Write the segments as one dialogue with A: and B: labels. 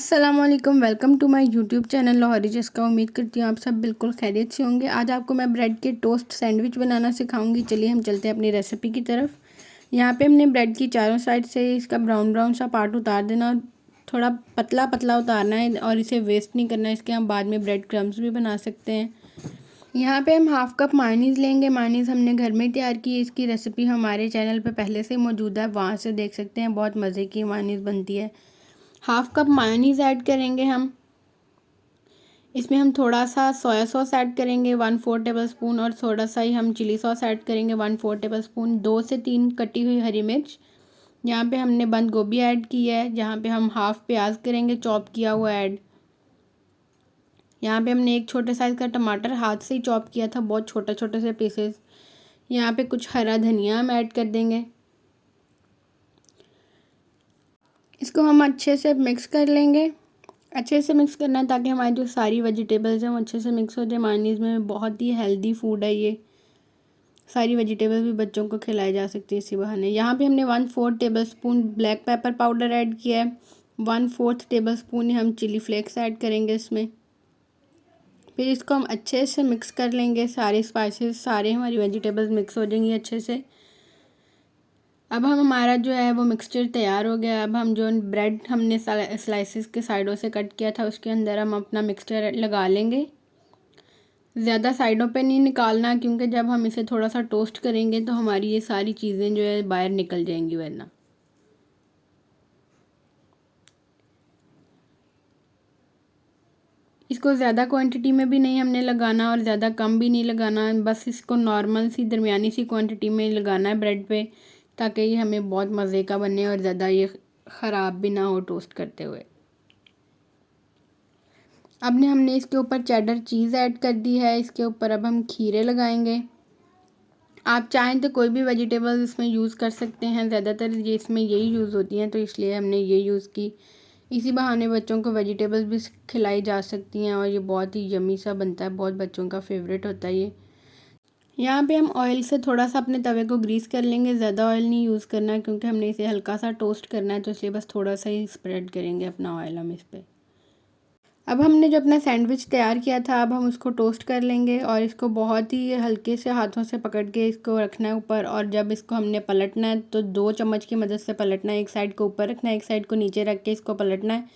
A: अस्सलामुअलैकुम, welcome to my YouTube channel Lahori जिसका। उम्मीद करती हूँ आप सब बिल्कुल खैरियत से होंगे। आज आपको मैं ब्रेड के टोस्ट सैंडविच बनाना सिखाऊंगी। चलिए हम चलते हैं अपनी रेसिपी की तरफ। यहाँ पे हमने ब्रेड की चारों साइड से इसका ब्राउन ब्राउन सा पार्ट उतार देना और थोड़ा पतला पतला उतारना है और इसे वेस्ट नहीं करना है। इसके हम बाद में ब्रेड क्रम्स भी बना सकते हैं। यहाँ पे हम हाफ़ कप मायोनीज़ लेंगे। मायोनीज़ हमने घर में ही तैयार की है। इसकी रेसिपी हमारे चैनल पे पहले से मौजूद है, वहाँ से देख सकते हैं। बहुत मज़े की मायोनीज़ बनती है। हाफ़ कप मायोनीज़ ऐड करेंगे हम। इसमें हम थोड़ा सा सोया सॉस ऐड करेंगे 1/4 टेबलस्पून और थोड़ा सा ही हम चिली सॉस ऐड करेंगे 1/4 टेबलस्पून। 2 से 3 कटी हुई हरी मिर्च। यहाँ पे हमने बंद गोभी ऐड की है, जहाँ पे हम हाफ़ प्याज करेंगे चॉप किया हुआ ऐड। यहाँ पे हमने एक छोटे साइज़ का टमाटर हाथ से ही चॉप किया था, बहुत छोटे छोटे से पीसेस। यहाँ पे कुछ हरा धनिया हम ऐड कर देंगे। इसको हम अच्छे से मिक्स कर लेंगे। अच्छे से मिक्स करना है ताकि हमारी जो सारी वेजिटेबल्स हैं वो अच्छे से मिक्स हो जाए। मायोनीज़ में बहुत ही हेल्दी फूड है ये। सारी वेजिटेबल्स भी बच्चों को खिलाई जा सकती है इसी बहाने। यहाँ पे हमने 1/4 tablespoon black pepper powder add किया है। 1/4 टेबलस्पून हम चिली फ्लेक्स ऐड करेंगे इसमें। फिर इसको हम अच्छे से मिक्स कर लेंगे। सारे स्पाइसेस, सारे हमारी वेजिटेबल्स मिक्स हो जाएंगी अच्छे से। अब हमारा जो है वो मिक्सचर तैयार हो गया। अब हम जो ब्रेड हमने स्लाइसेस के साइडों से कट किया था उसके अंदर हम अपना मिक्सचर लगा लेंगे। ज़्यादा साइडों पे नहीं निकालना, क्योंकि जब हम इसे थोड़ा सा टोस्ट करेंगे तो हमारी ये सारी चीज़ें जो है बाहर निकल जाएंगी वरना। इसको ज़्यादा क्वांटिटी में भी नहीं हमने लगाना और ज़्यादा कम भी नहीं लगाना, बस इसको नॉर्मल सी दरमियानी सी क्वांटिटी में लगाना है ब्रेड पे, ताकि ये हमें बहुत मज़े का बने और ज़्यादा ये ख़राब भी ना हो टोस्ट करते हुए। अब ने हमने इसके ऊपर चेडर चीज़ ऐड कर दी है। इसके ऊपर अब हम खीरे लगाएंगे। आप चाहें तो कोई भी वेजिटेबल्स इसमें यूज़ कर सकते हैं, ज़्यादातर ये इसमें यही यूज़ होती हैं तो इसलिए हमने ये यूज़ की। इसी बहाने बच्चों को वेजिटेबल्स भी खिलाई जा सकती हैं और ये बहुत ही यम्मी सा बनता है, बहुत बच्चों का फेवरेट होता है ये। यहाँ पे हम ऑयल से थोड़ा सा अपने तवे को ग्रीस कर लेंगे। ज़्यादा ऑयल नहीं यूज़ करना है क्योंकि हमने इसे हल्का सा टोस्ट करना है, तो इसलिए बस थोड़ा सा ही स्प्रेड करेंगे अपना ऑयल हम इस पर। अब हमने जो अपना सैंडविच तैयार किया था, अब हम उसको टोस्ट कर लेंगे और इसको बहुत ही हल्के से हाथों से पकड़ के इसको रखना है ऊपर। और जब इसको हमने पलटना है तो 2 चम्मच की मदद से पलटना है। एक साइड को ऊपर रखना है, एक साइड को नीचे रख के इसको पलटना है,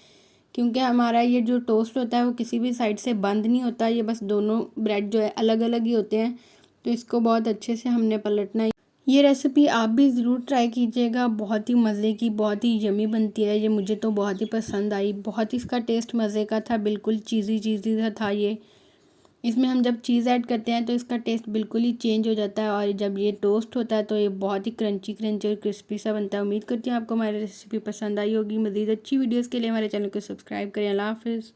A: क्योंकि हमारा ये जो टोस्ट होता है वो किसी भी साइड से बंद नहीं होता। ये बस दोनों ब्रेड जो है अलग अलग ही होते हैं, तो इसको बहुत अच्छे से हमने पलटना है। ये रेसिपी आप भी ज़रूर ट्राई कीजिएगा, बहुत ही मज़े की, बहुत ही यमी बनती है ये। मुझे तो बहुत ही पसंद आई, बहुत ही इसका टेस्ट मज़े का था, बिल्कुल चीज़ी चीज़ी सा था ये। इसमें हम जब चीज़ ऐड करते हैं तो इसका टेस्ट बिल्कुल ही चेंज हो जाता है और जब ये टोस्ट होता है तो ये बहुत ही क्रंची क्रंची और क्रिस्पी सा बनता है। उम्मीद करती हूँ आपको हमारी रेसिपी पसंद आई होगी। मज़ीद अच्छी वीडियोज़ के लिए हमारे चैनल को सब्सक्राइब करें। अल्लाह हाफ़िज़।